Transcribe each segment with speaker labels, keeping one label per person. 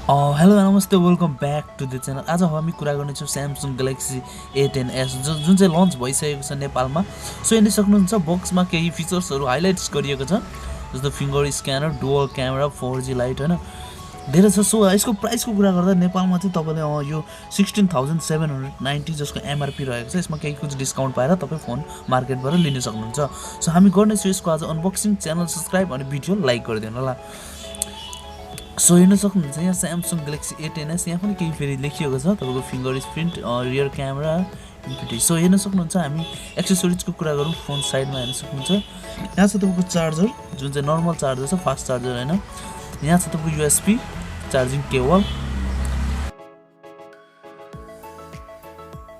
Speaker 1: Hello नमस्ते welcome back to the channel. आज हामी कुरा गर्नेछौँ स्यामसङ ग्यालेक्सी A10s जुन चाहिँ लन्च भइसकेको छ नेपालमा। सो हेर्न सक्नुहुन्छ बक्समा केही फिचर्सहरू हाइलाइट्स गरिएको छ, जस्तो finger scanner, dual camera, 4G light होइन, धेरै छ। सो यसको प्राइसको कुरा गर्दा नेपालमा चाहिँ तपाईँले यो 16,790 जसको MRP रहेको छ, यसमा केही कुछ डिस्काउन्ट पाएर तपाईँ फोन मार्केटबाट लिन सक्नुहुन्छ। सो हामी गर्नेछौँ यसको आज अनबक्सिङ। च्यानल सब्सक्राइब अनि भिडियो लाइक गरिदिनु होला। सो हेर्न सक्नुहुन्छ यहाँ स्यामसङ ग्यालेक्सी A10s, यहाँ पनि केही फेरि लेखिएको छ तपाईँको finger print, rear camera, infinity. So हेर्न सक्नुहुन्छ। हामी एक्सेसरिजको कुरा गरौँ, फोन साइडमा हेर्न सक्नुहुन्छ। यहाँ छ तपाईँको चार्जर, जुन चाहिँ नर्मल चार्जर छ, फास्ट चार्जर होइन। यहाँ छ तपाईँको USB चार्जिङ केबल।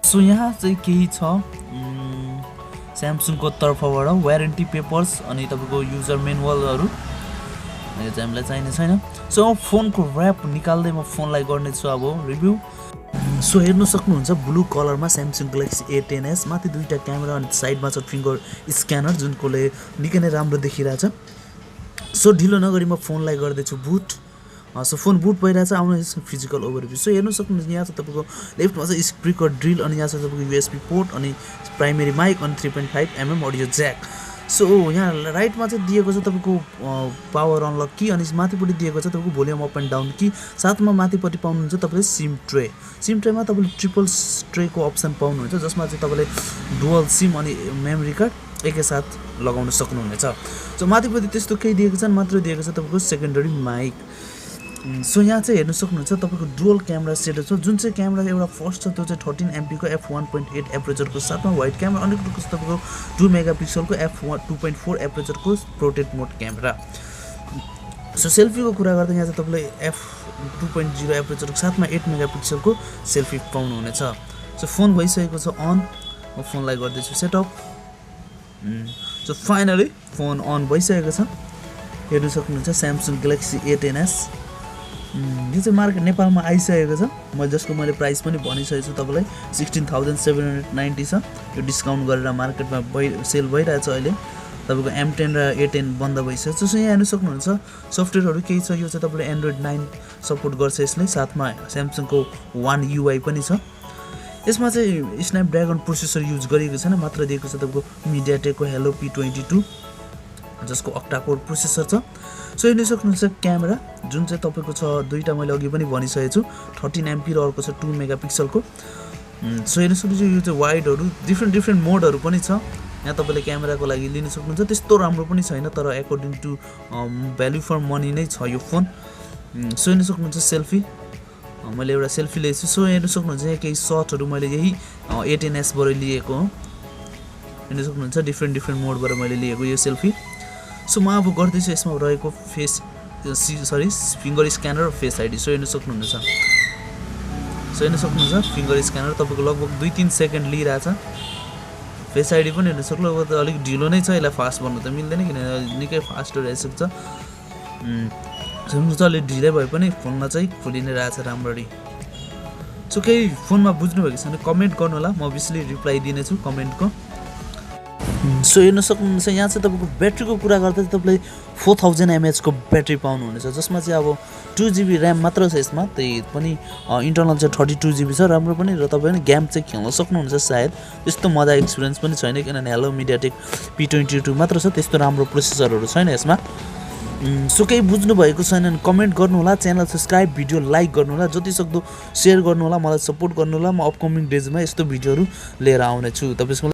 Speaker 1: सो यहाँ चाहिँ केही छ स्यामसङको तर्फबाट वारेन्टी पेपर्स अनि तपाईँको युजर मेनुअलहरू, यो चाहिँ हामीलाई चाहिने छैन। सो फोनको ऱ्याप निकाल्दै म फोनलाई गर्नेछु अब रिभ्यू। सो हेर्नु सक्नुहुन्छ ब्लू कलरमा स्यामसङ ग्यालेक्सी A10s, माथि दुईवटा क्यामेरा अनि साइडमा छ फिङ्गर स्क्यानर, जुनकोले निकै नै राम्रो देखिरहेछ। सो ढिलो नगरी म फोनलाई गर्दैछु बुट। सो फोन बुट भइरहेछ। आउनुहोस् फिजिकल ओभरभ्यू। सो हेर्नु सक्नुहुन्छ यहाँ छ तपाईँको लेफ्टमा चाहिँ स्पिकर ड्रिल, अनि यहाँ छ तपाईँको USB पोर्ट अनि प्राइमेरी माइक अनि 3.5mm अडियो ज्याक। सो यहाँ राइटमा चाहिँ दिएको छ तपाईँको पावर अनलक की, अनि माथिपट्टि दिएको छ तपाईँको भोल्युम अप एन्ड डाउन की। साथमा माथिपट्टि पाउनुहुन्छ तपाईँले सिम ट्रे। सिम ट्रेमा तपाईँले ट्रिपल ट्रेको अप्सन पाउनुहुन्छ, जसमा चाहिँ तपाईँले डुअल सिम अनि मेमोरी कार्ड एकैसाथ लगाउन सक्नुहुनेछ। सो माथिपट्टि त्यस्तो केही दिएको छैन, मात्र दिएको छ तपाईँको सेकेन्डरी माइक। सो यहाँ चाहिँ हेर्नु सक्नुहुन्छ तपाईँको डुअल क्यामेरा सेटअप छ, जुन चाहिँ क्यामेरा एउटा फर्स्ट छ त्यो चाहिँ 13MP को f1.8 एपरेचरको साथमा वाइड क्यामेरा, अनि अर्को छ तपाईँको 2 मेगापिक्सलको f2.4 एपरेचरको प्रोटेक्ट मोड क्यामेरा। सो सेल्फीको कुरा गर्दा यहाँ चाहिँ तपाईँले f2.0 एपरेचरको साथमा 8 मेगापिक्सलको सेल्फी पाउनुहुनेछ। सो फोन भइसकेको छ अन, म फोनलाई गर्दैछु setup. So finally phone on भइसकेको छ। हेर्नु सक्नुहुन्छ स्यामसङ ग्यालेक्सी A10s, यो चाहिँ मार्केट नेपालमा आइसकेको छ। जसको मैले प्राइस पनि भनिसकेको छु तपाईँलाई, 16,790 छ। यो डिस्काउन्ट गरेर मार्केटमा सेल भइरहेछ अहिले। तपाईँको M10 र A10 बन्द भइसकेको छ। सो यहाँ हेर्नु सक्नुहुन्छ सफ्टवेयरहरू केही छ। यो चाहिँ तपाईँले एन्ड्रोइड 9 सपोर्ट गर्छ यसले, साथमा स्यामसङको One UI पनि छ। यसमा चाहिँ स्न्यापड्रागन प्रोसेसर युज गरिएको छैन, मात्र दिएको छ तपाईँको मिडियाटेकको हेलो P22 जसको अक्टाकोर प्रोसेसर छ। सो हेर्नु सक्नुहुन्छ क्यामेरा, जुन चाहिँ तपाईँको छ दुईवटा, मैले अघि पनि भनिसकेको छु, 13MP र अर्को छ 2 मेगापिक्सलको। सो हेर्नु सक्नुहुन्छ यो चाहिँ वाइडहरू डिफ्रेन्ट मोडहरू पनि छ। यहाँ तपाईँले क्यामेराको लागि लिन सक्नुहुन्छ। त्यस्तो राम्रो पनि छैन, तर according to value for money नै छ यो फोन। सो हेर्नु सक्नुहुन्छ सेल्फी, मैले एउटा सेल्फी लिएको छु। सो हेर्नु सक्नुहुन्छ यहाँ केही सटहरू मैले यही A10sबाट लिएको हो। हेर्नु सक्नुहुन्छ डिफ्रेन्ट मोडबाट मैले लिएको यो सेल्फी। सो म अब गर्दैछु यसमा रहेको फिङ्गर स्क्यानर र फेस आइडी। सो हेर्नु सक्नुहुन्छ। सो हेर्नु सक्नुहुन्छ फिङ्गर स्क्यानर तपाईँको लगभग 2-3 सेकेन्ड लिइरहेछ। फेस आइडी पनि हेर्नु सक्नु, अलिक ढिलो नै छ, यसलाई फास्ट भन्नु त मिल्दैन किनभने निकै फास्ट रहेछ। हेर्नु चाहिँ अलिक ढिलै भए पनि फोनमा चाहिँ खोलि नै रहेछ राम्ररी। सो केही फोनमा बुझ्नुभएको छ भने कमेन्ट गर्नु होला, म अभियसली रिप्लाई दिनेछु कमेन्टको। सो हेर्न सक्नुहुन्छ यहाँ चाहिँ तपाईँको ब्याट्रीको कुरा गर्दा चाहिँ तपाईँले 4000 mAh को ब्याट्री पाउनुहुनेछ, जसमा चाहिँ अब 2GB ऱ्याम मात्र छ यसमा। त्यही पनि इन्टरनल चाहिँ 32GB छ, राम्रो पनि। र तपाईँले गेम चाहिँ खेल्न सक्नुहुन्छ सायद। त्यस्तो मजा एक्सपिरियन्स पनि छैन, किनभने हेलो मिडियाटेक P22 मात्र छ, त्यस्तो राम्रो प्रोसेसरहरू छैन यसमा। सो केही बुझ्नु भएको छैन भने कमेन्ट गर्नु होला, च्यानल सब्सक्राइब, भिडियो लाइक गर्नु होला, जति सक्दो सेयर गर्नु होला, मलाई सपोर्ट गर्नु होला। म अपकमिङ डेजमा यस्तो भिडियोहरू लिएर आउने छु। तपाईँ